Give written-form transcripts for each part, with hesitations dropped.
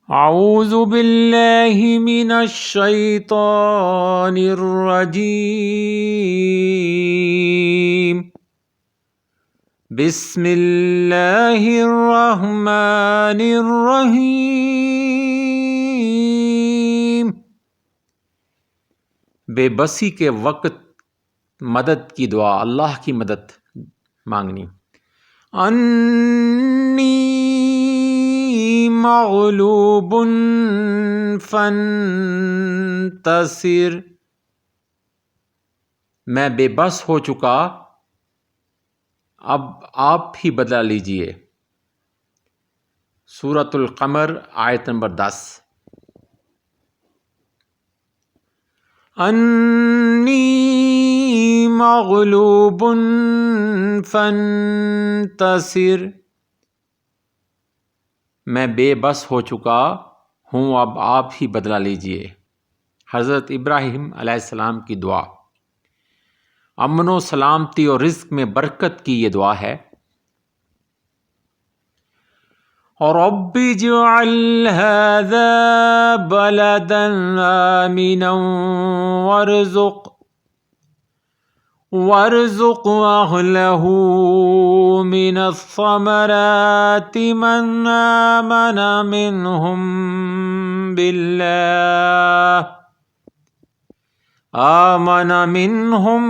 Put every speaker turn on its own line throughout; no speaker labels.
اعوذ باللہ من الشیطان الرجیم بسم اللہ الرحمن الرحیم۔ بے بسی کے وقت مدد کی دعا، اللہ کی مدد مانگنی۔ انی مغلوب فانتصر، میں بے بس ہو چکا، اب آپ ہی بدلہ لیجئے۔ سورۃ القمر آیت نمبر 10۔ انی مغلوب فانتصر، میں بے بس ہو چکا ہوں، اب آپ ہی بدلہ لیجئے۔ حضرت ابراہیم علیہ السلام کی دعا۔ امن و سلامتی اور رزق میں برکت کی یہ دعا ہے۔ رب اجعل هذا بلدا آمنا وارزق أهله من الثمرات من آمن منهم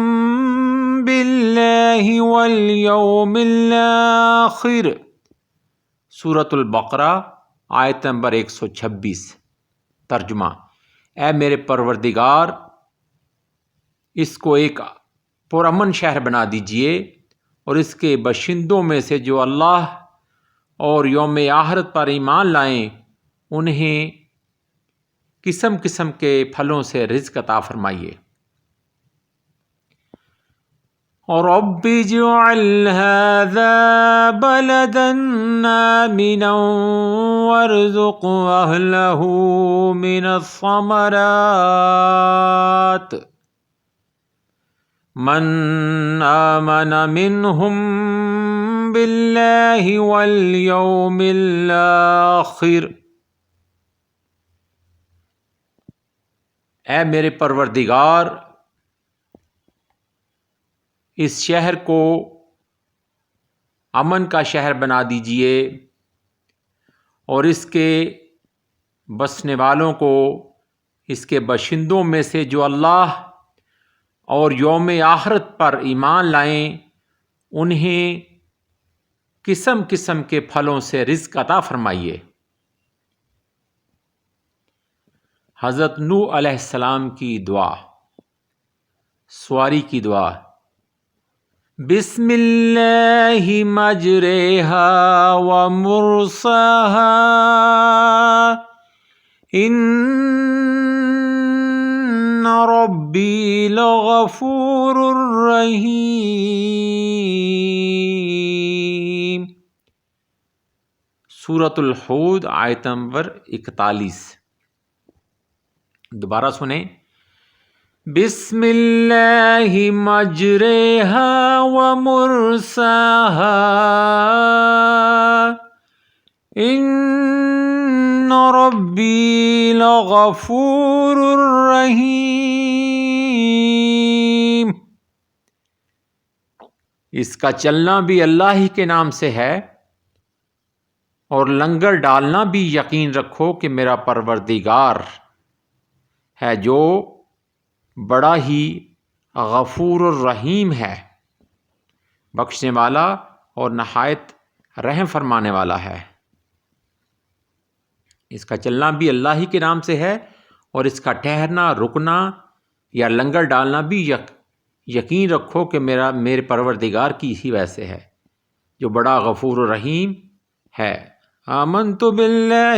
بالله واليوم الآخر۔ سورۃ البقرہ آیت نمبر 126۔ ترجمہ: اے میرے پروردگار، اس کو ایک پرامن شہر بنا دیجئے اور اس کے باشندوں میں سے جو اللہ اور یوم آخرت پر ایمان لائیں انہیں قسم قسم کے پھلوں سے رزق عطا فرمائیے۔ رب اجعل هذا بلدا آمنا وارزق أهله من الثمرات من آمن منهم بالله واليوم الآخر۔ اے میرے پروردگار، اس شہر کو امن کا شہر بنا دیجئے اور اس کے بسنے والوں کو، اس کے باشندوں میں سے جو اللہ اور یوم آخرت پر ایمان لائیں انہیں قسم قسم کے پھلوں سے رزق عطا فرمائیے۔ حضرت نوح علیہ السلام کی دعا، سواری کی دعا۔ بسم اللہ مجریہا ومرساہا ان ربی لغفور رحیم۔ سورۃ الحود آیت نمبر 41۔ دوبارہ سنیں۔ بسم اللہ مجریہا ومرساہا ان ربی لغفور رحیم۔ اس کا چلنا بھی اللہ ہی کے نام سے ہے اور لنگر ڈالنا بھی یقین رکھو کہ میرا پروردگار ہے جو بڑا ہی غفور الرحیم ہے، بخشنے والا اور نہایت رحم فرمانے والا ہے۔ اس کا چلنا بھی اللہ ہی کے نام سے ہے اور اس کا ٹھہرنا، رکنا یا لنگر ڈالنا بھی یقین رکھو کہ میرے پروردگار کی اسی وجہ سے ہے جو بڑا غفور الرحیم ہے۔ آمنت باللہ